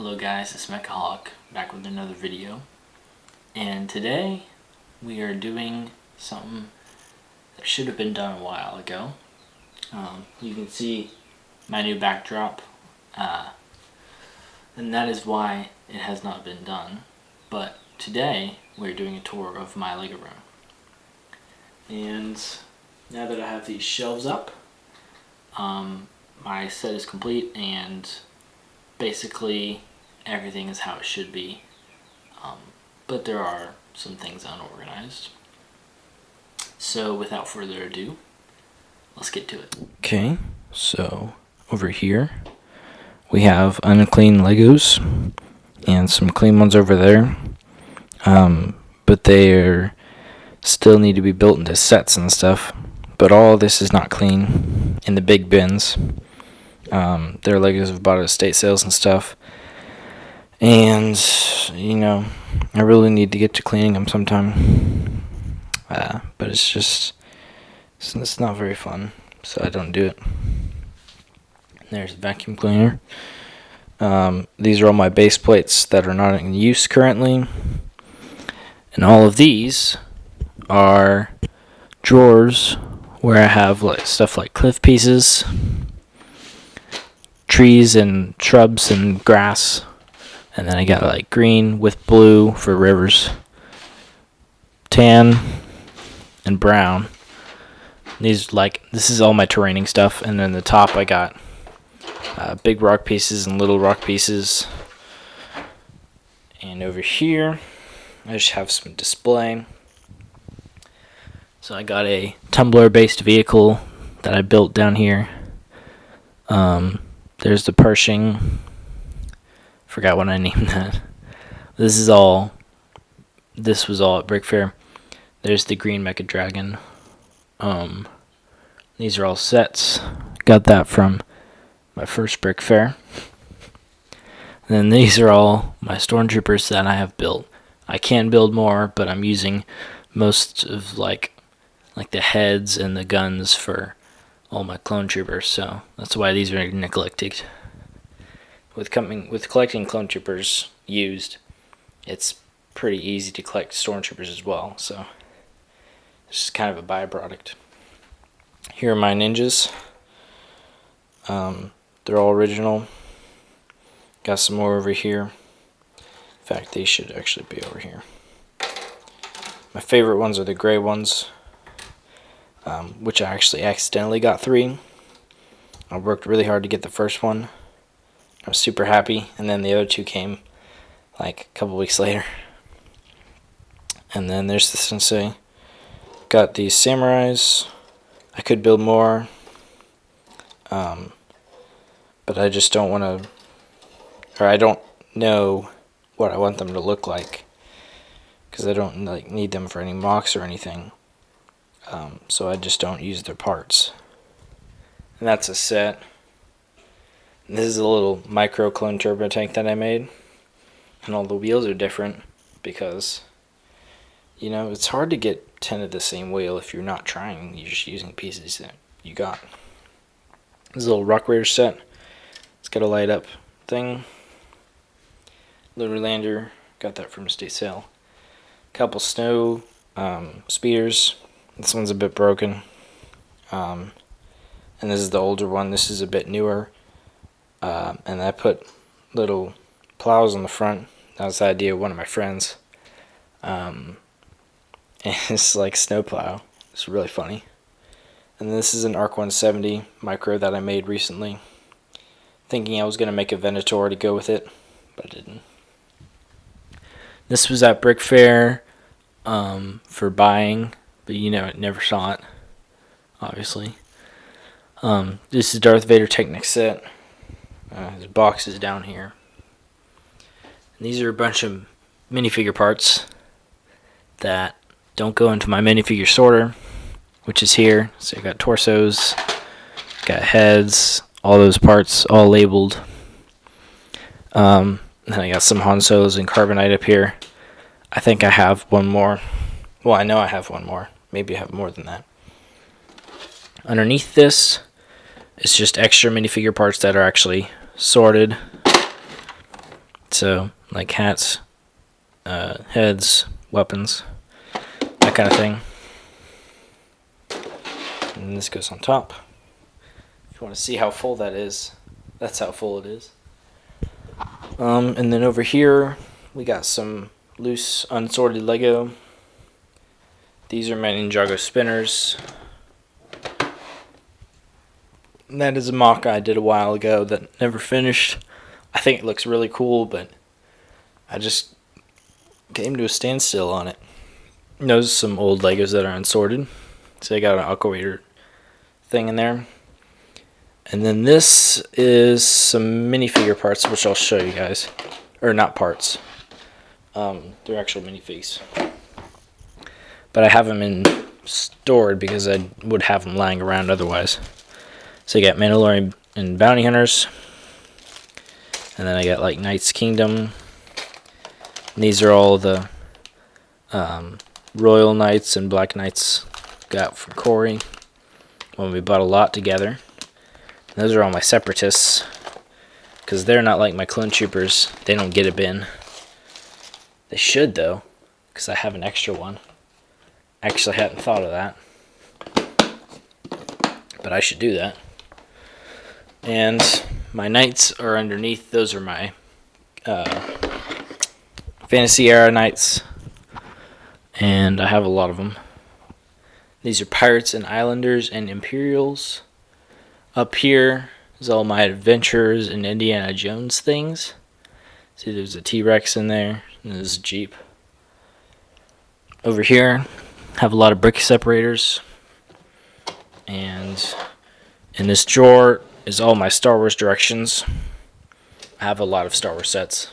Hello guys, it's Mechahaulic, back with another video. And today we are doing something that should have been done a while ago. You can see my new backdrop, and that is why it has not been done. But today we're doing a tour of my Lego room. And now that I have these shelves up, my set is complete and basically everything is how it should be, but there are some things unorganized. So without further ado, let's get to it. Okay, so over here we have unclean Legos and some clean ones over there, but they still need to be built into sets and stuff. But all this is not clean in the big bins. They're Legos I've bought at estate sales and stuff. And, you know, I really need to get to cleaning them sometime. But it's not very fun, so I don't do it. There's the vacuum cleaner. These are all my base plates that are not in use currently. And all of these are drawers where I have stuff like cliff pieces, trees and shrubs and grass, and then I got like green with blue for rivers, tan and brown. This is all my terraining stuff, and then the top I got big rock pieces and little rock pieces. And over here I just have some display. So I got a tumbler based vehicle that I built down here. There's the Pershing. Forgot what I named that. This was all at Brick Fair. There's the green Mecha Dragon. These are all sets. Got that from my first Brick Fair. And then these are all my Stormtroopers that I have built. I can build more, but I'm using most of like the heads and the guns for all my clone troopers, so that's why these are neglected. With collecting clone troopers used, it's pretty easy to collect stormtroopers as well, so it's just kind of a byproduct. Here are my ninjas. They're all original. Got some more over here. In fact, they should actually be over here. My favorite ones are the gray ones, which I actually accidentally got 3. I worked really hard to get the first one. I was super happy, and then the other 2 came like a couple weeks later. And then there's the Sensei. Got these samurais. I could build more, but I just don't want to, or I don't know what I want them to look like, because I don't need them for any mocks or anything. So I just don't use their parts. And that's a set. And this is a little micro clone turbo tank that I made. And all the wheels are different because, you know, it's hard to get 10 of the same wheel if you're not trying. You're just using pieces that you got. This is a little Rock Raider set. It's got a light up thing. Lunar Lander. Got that from estate sale. Couple snow speeders. This one's a bit broken, and this is the older one. This is a bit newer, and I put little plows on the front. That was the idea of one of my friends, and it's like snow plow. It's really funny. And this is an ARC 170 micro that I made recently, thinking I was going to make a Venator to go with it, but I didn't. This was at Brick Fair for buying. But you know, never saw it, obviously. This is Darth Vader Technic set. His box is down here. And these are a bunch of minifigure parts that don't go into my minifigure sorter, which is here. So I got torsos, got heads, all those parts all labeled. Then I got some Han Solos and Carbonite up here. I think I have one more. Well, I know I have one more. Maybe I have more than that. Underneath this is just extra minifigure parts that are actually sorted. So, like hats, heads, weapons, that kind of thing. And this goes on top. If you want to see how full that is, that's how full it is. And then over here, we got some loose, unsorted Lego. These are my Ninjago spinners. And that is a mock I did a while ago that never finished. I think it looks really cool, but I just came to a standstill on it. Those are some old Legos that are unsorted. So I got an aquator thing in there. And then this is some minifigure parts, which I'll show you guys. Or not parts. They're actual minifigs. But I have them stored because I would have them lying around otherwise. So I got Mandalorian and Bounty Hunters. And then I got like Knight's Kingdom. And these are all the Royal Knights and Black Knights got from Corey when we bought a lot together. And those are all my Separatists, because they're not like my Clone Troopers. They don't get a bin. They should though, because I have an extra one. Actually, I hadn't thought of that, but I should do that. And my Knights are underneath. Those are my Fantasy Era Knights, and I have a lot of them. These are Pirates and Islanders and Imperials. Up here is all my Adventures and Indiana Jones things. See, there's a T-Rex in there, and there's a Jeep. Over here, have a lot of brick separators. And in this drawer is all my Star Wars directions. I have a lot of Star Wars sets.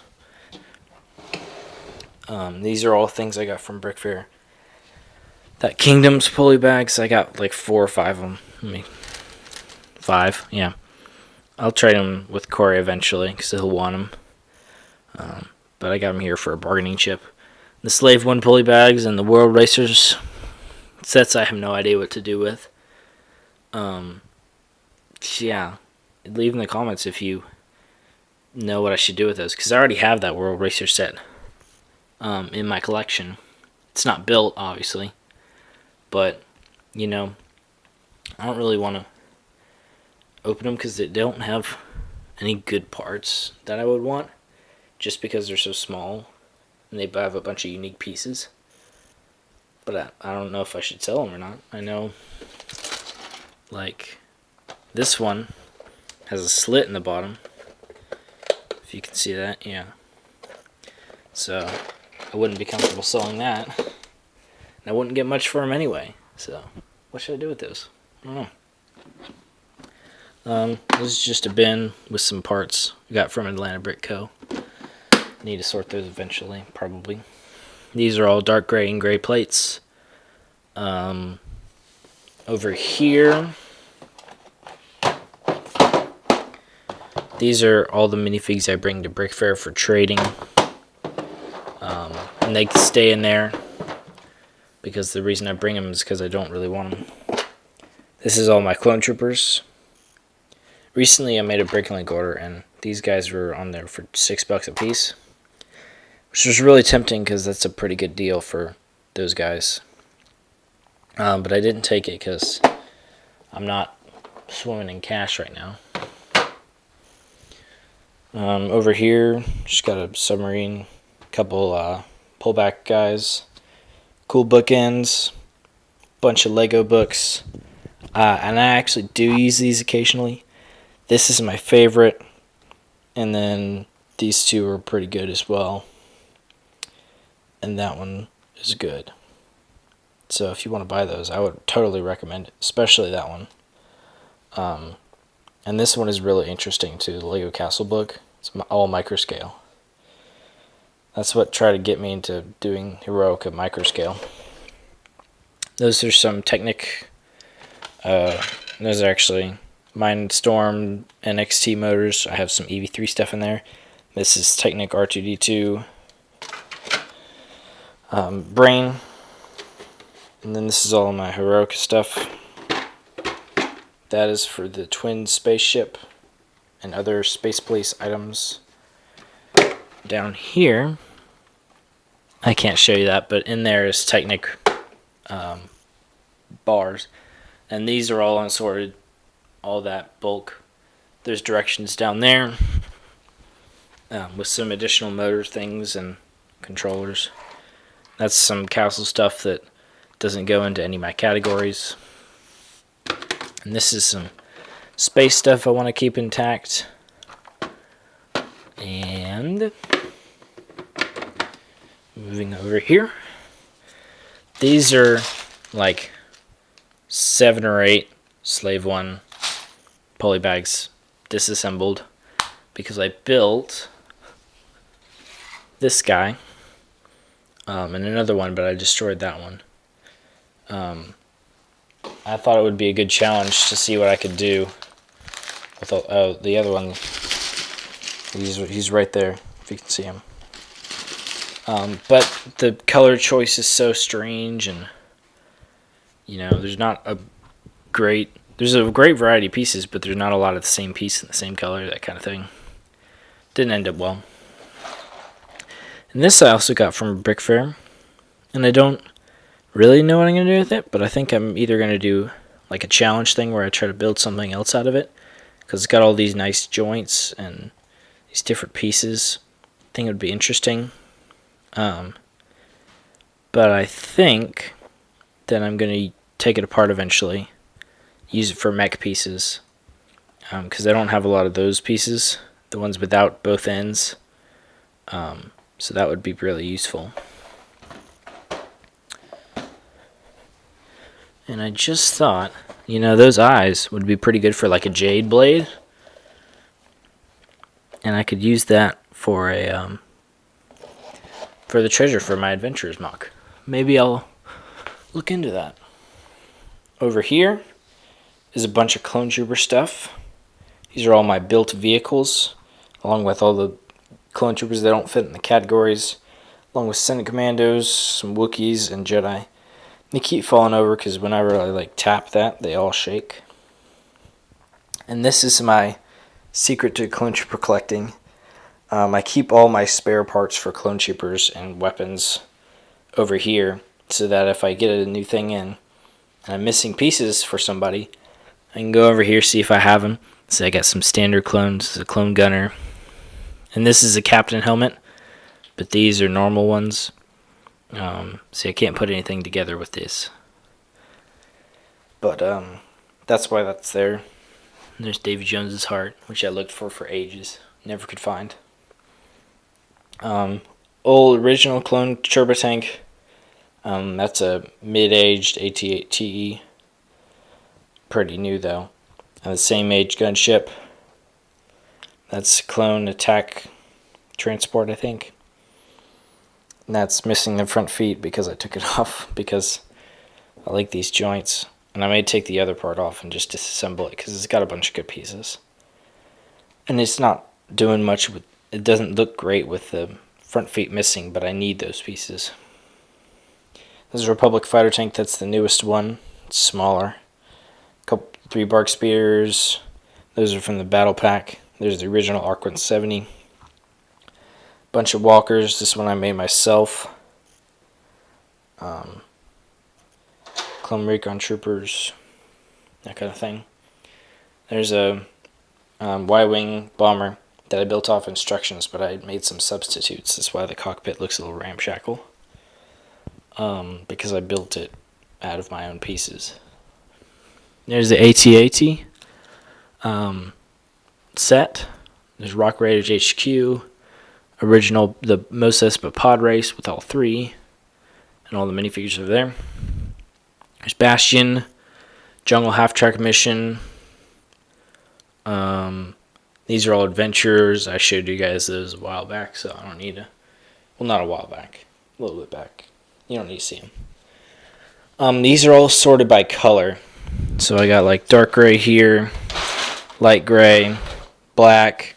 These are all things I got from Brick Fair. That Kingdoms pulley bags, I got like 4 or 5 of them. I mean, 5, yeah. I'll trade them with Corey eventually because he'll want them. But I got them here for a bargaining chip. The Slave One pulley bags and the World Racers sets I have no idea what to do with. Yeah, leave in the comments if you know what I should do with those, because I already have that World Racer set in my collection. It's not built, obviously, but you know, I don't really want to open them because they don't have any good parts that I would want, just because they're so small and they have a bunch of unique pieces. But I don't know if I should sell them or not. I know, like, this one has a slit in the bottom, if you can see that. Yeah, so I wouldn't be comfortable selling that, and I wouldn't get much for them anyway. So what should I do with those? I don't know. This is just a bin with some parts I got from Atlanta Brick Co. Need to sort those eventually, probably. These are all dark gray and gray plates. Over here, these are all the minifigs I bring to Brick Fair for trading. And they stay in there because the reason I bring them is because I don't really want them. This is all my Clone Troopers. Recently I made a Bricklink order and these guys were on there for $6 a piece, which was really tempting because that's a pretty good deal for those guys. But I didn't take it because I'm not swimming in cash right now. Over here, just got a submarine, couple pullback guys, cool bookends, bunch of Lego books, and I actually do use these occasionally. This is my favorite, and then these two are pretty good as well, and that one is good. So if you want to buy those, I would totally recommend it, especially that one. And this one is really interesting too, the Lego Castle book. It's all microscale. That's what tried to get me into doing Heroic at microscale. Those are some Technic. Those are actually Mindstorm NXT motors. I have some EV3 stuff in there. This is Technic R2D2 brain. And then this is all my Heroic stuff. That is for the twin spaceship and other Space Police items. down here, I can't show you that, but in there is Technic bars, and these are all unsorted, all that bulk. There's directions down there with some additional motor things and controllers. That's some Castle stuff that doesn't go into any of my categories. And this is some space stuff I want to keep intact. And moving over here, these are like 7 or 8 Slave 1 poly bags disassembled because I built this guy and another one, but I destroyed that one. I thought it would be a good challenge to see what I could do with the other one. He's right there, if you can see him. But the color choice is so strange, and there's a great variety of pieces, but there's not a lot of the same piece in the same color, that kind of thing. Didn't end up well. And this I also got from a Brick Fair, and I don't really know what I'm going to do with it, but I think I'm either going to do like a challenge thing where I try to build something else out of it, because it's got all these nice joints and these different pieces. I think it would be interesting. But I think that I'm going to take it apart eventually, use it for mech pieces, because I don't have a lot of those pieces, the ones without both ends. So that would be really useful. And I just thought, those eyes would be pretty good for like a jade blade. And I could use that for the treasure for my adventurers mock. Maybe I'll look into that. Over here is a bunch of Clone Trooper stuff. These are all my built vehicles, along with all the Clone Troopers that don't fit in the categories, along with Senate Commandos, some Wookiees, and Jedi. They keep falling over because whenever I tap that, they all shake. And this is my secret to Clone Trooper collecting. I keep all my spare parts for Clone Troopers and weapons over here, so that if I get a new thing in and I'm missing pieces for somebody, I can go over here, see if I have them. So I got some standard clones, a clone gunner, and this is a captain helmet, but these are normal ones. See, I can't put anything together with this, but that's why that's there. And there's Davy Jones's heart, which I looked for ages, never could find. Old original clone turbo tank. That's a mid-aged AT-ATE. Pretty new though. And the same age gunship. That's clone attack transport, I think. And that's missing the front feet because I took it off because I like these joints. And I may take the other part off and just disassemble it because it's got a bunch of good pieces. And it's not doing much with, it doesn't look great with the front feet missing, but I need those pieces. This is a Republic fighter tank. That's the newest one. It's smaller. 3 bark spears. Those are from the battle pack. There's the original ARC 170. Bunch of walkers. This one I made myself. Clone Recon Troopers. That kind of thing. There's a Y-wing bomber that I built off instructions, but I made some substitutes. That's why the cockpit looks a little ramshackle. Because I built it out of my own pieces. There's the AT-AT set. There's Rock Raiders HQ, original, the Mos Espa pod race with all 3, and all the minifigures over there. There's Bastion, Jungle Half-Track Mission. These are all adventures. I showed you guys those a while back, so I don't need to. Well, not a while back, a little bit back. You don't need to see them. These are all sorted by color. So I got like dark gray here, light gray, black,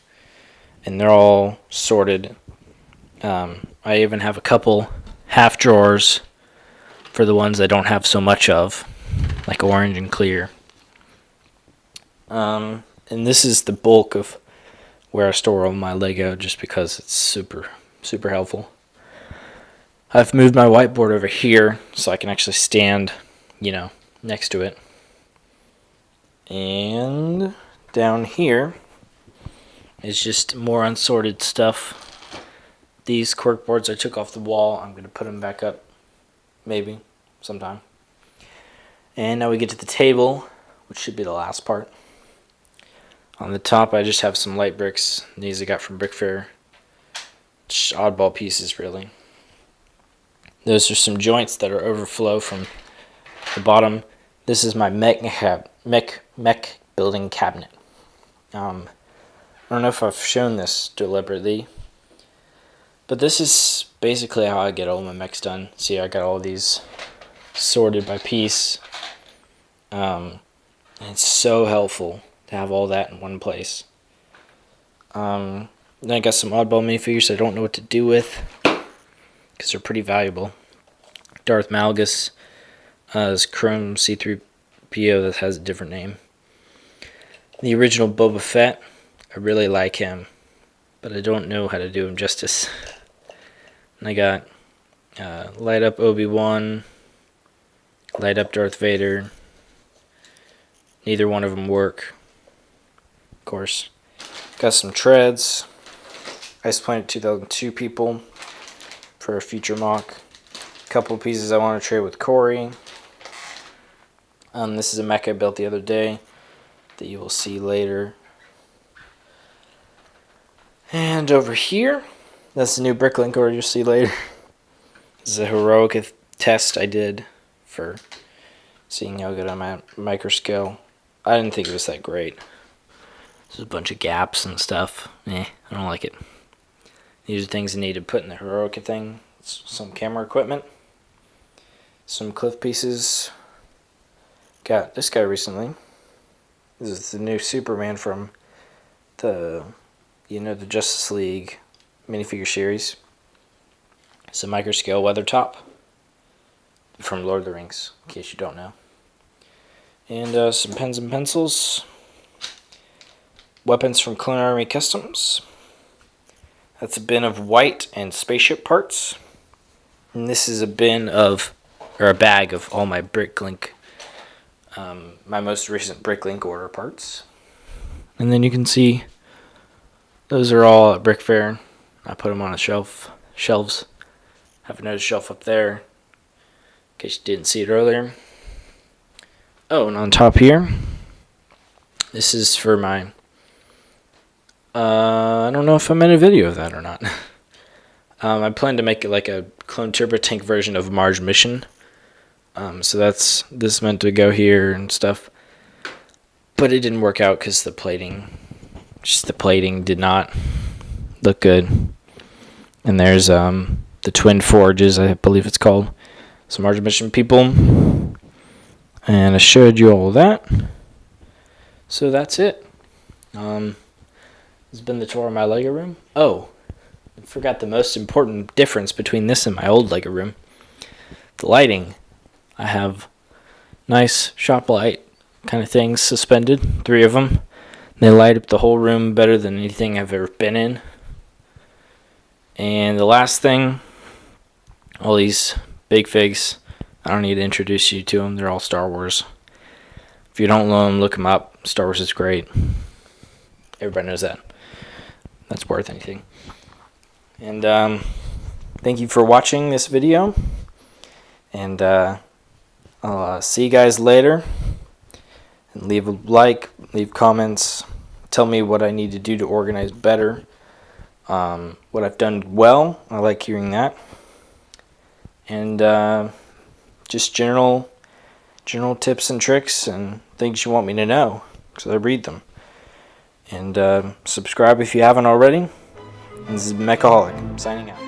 and they're all sorted. I even have a couple half drawers for the ones I don't have so much of, like orange and clear. And this is the bulk of where I store all my Lego, just because it's super super helpful. I've moved my whiteboard over here so I can actually stand, next to it. And down here is just more unsorted stuff. These cork boards I took off the wall. I'm going to put them back up, maybe, sometime. And now we get to the table, which should be the last part. On the top, I just have some light bricks. These I got from Brick Fair. Just oddball pieces, really. Those are some joints that are overflow from the bottom. This is my mech building cabinet. I don't know if I've shown this deliberately, but this is basically how I get all my mechs done. See, I got all these sorted by piece. And it's so helpful to have all that in one place. Then I got some oddball minifigures I don't know what to do with, because they're pretty valuable. Darth Malgus is Chrome C-3PO that has a different name. The original Boba Fett, I really like him, but I don't know how to do him justice. And I got Light Up Obi-Wan, Light Up Darth Vader. Neither one of them work, of course. Got some treads. Ice Planet 2002 people for a future mock. A couple of pieces I want to trade with Corey. This is a mech I built the other day that you will see later. And over here, that's the new Bricklink order you'll see later. This is a heroic test I did for seeing how good I'm at micro scale. I didn't think it was that great. There's a bunch of gaps and stuff. I don't like it. These are things I need to put in the heroic thing. Some camera equipment. Some cliff pieces. Got this guy recently. This is the new Superman from the Justice League minifigure series. It's a micro scale weather top from Lord of the Rings, in case you don't know. And some pens and pencils. Weapons from Clone Army Customs. That's a bin of white and spaceship parts. And this is a bag of all my Bricklink, my most recent Bricklink order parts. And then you can see those are all at Brick Fair. I put them on a shelves. Have another shelf up there, in case you didn't see it earlier. Oh, and on top here, this is for my, I don't know if I made a video of that or not. I plan to make it like a Clone Turbo Tank version of Mars Mission. So this meant to go here and stuff. But it didn't work out because the plating did not look good. And there's the Twin Forges, I believe it's called. Some Mars Mission people. And I showed you all that. So that's it. This has been the tour of my Lego room. Oh, I forgot the most important difference between this and my old Lego room. The lighting. I have nice shop light kind of things suspended, 3 of them. They light up the whole room better than anything I've ever been in. And the last thing, all these big figs. I don't need to introduce you to them. They're all Star Wars. If you don't know them, look them up. Star Wars is great. Everybody knows that. That's worth anything. And thank you for watching this video. And I'll see you guys later. And leave a like, leave comments. Tell me what I need to do to organize better. What I've done well. I like hearing that. And just general tips and tricks and things you want me to know, because I read them. And subscribe if you haven't already. And this is Mechahaulic, signing out.